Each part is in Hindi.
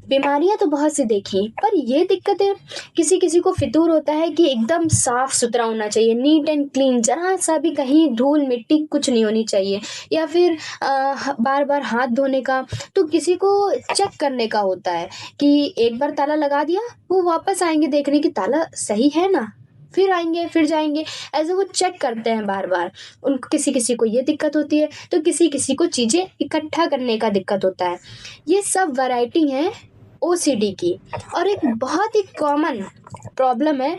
बीमारियां तो बहुत सी देखी, पर ये दिक्कतें किसी किसी को फितूर होता है कि एकदम साफ सुथरा होना चाहिए, नीट एंड क्लीन, जरा सा भी कहीं धूल मिट्टी कुछ नहीं होनी चाहिए। या फिर बार बार हाथ धोने का, तो किसी को चेक करने का होता है कि एक बार ताला लगा दिया, वो वापस आएंगे देखने की ताला सही है ना, फिर आएंगे फिर जाएंगे, ऐसे वो चेक करते हैं बार बार। उनको किसी किसी को ये दिक्कत होती है, तो किसी किसी को चीज़ें इकट्ठा करने का दिक्कत होता है। ये सब वैरायटी है ओसीडी की। और एक बहुत ही कॉमन प्रॉब्लम है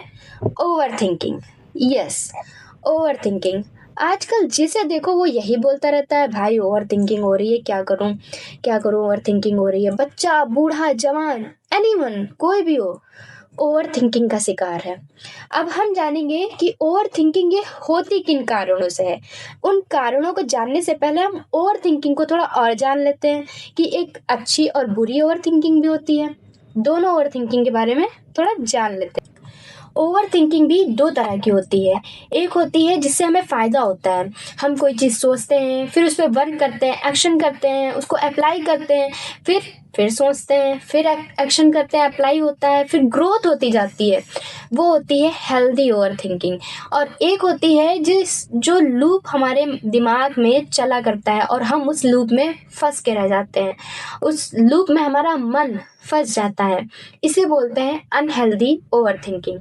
over thinking. Yes, over thinking. आजकल जिसे देखो वो यही बोलता रहता है, भाई ओवर थिंकिंग हो रही है, क्या करूं क्या करूं, ओवर थिंकिंग हो रही है। बच्चा, बूढ़ा, जवान, एनीवन, कोई भी हो, ओवर थिंकिंग का शिकार है। अब हम जानेंगे कि ओवर थिंकिंग ये होती किन कारणों से है। उन कारणों को जानने से पहले हम ओवर थिंकिंग को थोड़ा और जान लेते हैं कि एक अच्छी और बुरी ओवर थिंकिंग भी होती है। दोनों ओवर थिंकिंग के बारे में थोड़ा जान लेते हैं। ओवर थिंकिंग भी दो तरह की होती है। एक होती है जिससे हमें फ़ायदा होता है, हम कोई चीज़ सोचते हैं, फिर उस पर वर्क करते हैं, एक्शन करते हैं, उसको अप्लाई करते हैं, फिर सोचते हैं, फिर एक्शन करते हैं, अप्लाई होता है, फिर ग्रोथ होती जाती है। वो होती है हेल्दी ओवर थिंकिंग। और एक होती है जो लूप हमारे दिमाग में चला करता है और हम उस लूप में फंस के रह जाते हैं, उस लूप में हमारा मन फंस जाता है। इसे बोलते हैं अनहेल्दी ओवर थिंकिंग।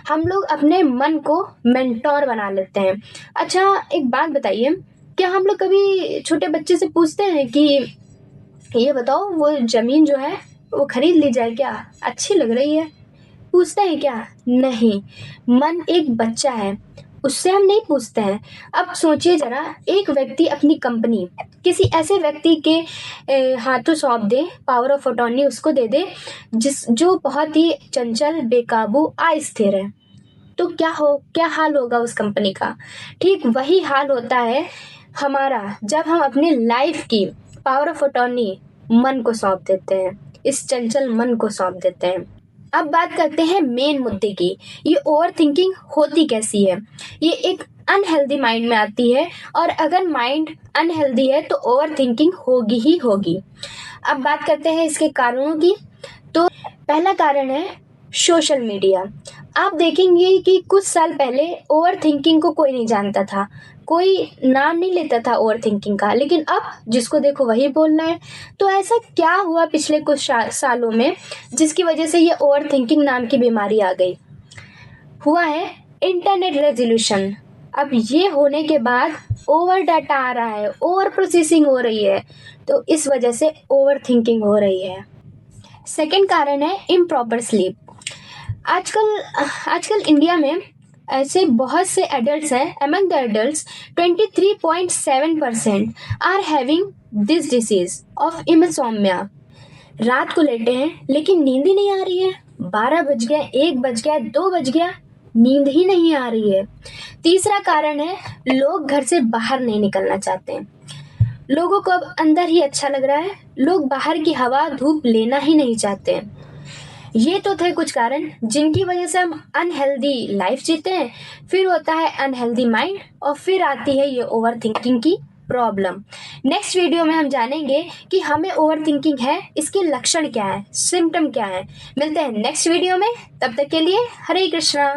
हम लोग अपने मन को मेंटोर बना लेते हैं। अच्छा, एक बात बताइए, क्या हम लोग कभी छोटे बच्चे से पूछते हैं कि ये बताओ वो ज़मीन जो है वो खरीद ली जाए क्या, अच्छी लग रही है? पूछते हैं क्या? नहीं। मन एक बच्चा है, उससे हम नहीं पूछते हैं। अब सोचिए जरा, एक व्यक्ति अपनी कंपनी किसी ऐसे व्यक्ति के हाथों सौंप दे, पावर ऑफ अटॉर्नी उसको दे दे जो बहुत ही चंचल, बेकाबू, अस्थिर है, तो क्या हाल होगा उस कंपनी का? ठीक वही हाल होता है हमारा जब हम अपनी लाइफ की पावर ऑफ अटॉर्नी मन को सौंप देते हैं, इस चंचल मन को सौंप देते हैं। अब बात करते हैं मेन मुद्दे की, ये ओवर थिंकिंग होती कैसी है। ये एक अनहेल्दी माइंड में आती है, और अगर माइंड अनहेल्दी है तो ओवर थिंकिंग होगी ही होगी। अब बात करते हैं इसके कारणों की। तो पहला कारण है सोशल मीडिया। आप देखेंगे कि कुछ साल पहले ओवर थिंकिंग को कोई नहीं जानता था, कोई नाम नहीं लेता था ओवर थिंकिंग का, लेकिन अब जिसको देखो वही बोलना है। तो ऐसा क्या हुआ पिछले कुछ सालों में जिसकी वजह से ये ओवर थिंकिंग नाम की बीमारी आ गई? हुआ है इंटरनेट रेजोल्यूशन। अब ये होने के बाद ओवर डाटा आ रहा है, ओवर प्रोसेसिंग हो रही है, तो इस वजह से ओवर थिंकिंग हो रही है। सेकेंड कारण है इम्प्रॉपर स्लीप। आजकल इंडिया में ऐसे बहुत से एडल्ट्स हैं, among the adults 23.7% are having this disease of insomnia. रात को लेटे हैं लेकिन नींद ही नहीं आ रही है, 12 बज गया, 1 बज गया, 2 बज गया, नींद ही नहीं आ रही है। तीसरा कारण है लोग घर से बाहर नहीं निकलना चाहते हैं। लोगों को अब अंदर ही अच्छा लग रहा है, लोग बाहर की हवा धूप लेना ही नहीं चाहते हैं। ये तो थे कुछ कारण जिनकी वजह से हम अनहेल्दी लाइफ जीते हैं। फिर होता है अनहेल्दी माइंड, और फिर आती है ये ओवर थिंकिंग की प्रॉब्लम। नेक्स्ट वीडियो में हम जानेंगे कि हमें ओवर थिंकिंग है, इसके लक्षण क्या है, सिम्टम क्या है। मिलते हैं नेक्स्ट वीडियो में, तब तक के लिए हरे कृष्णा।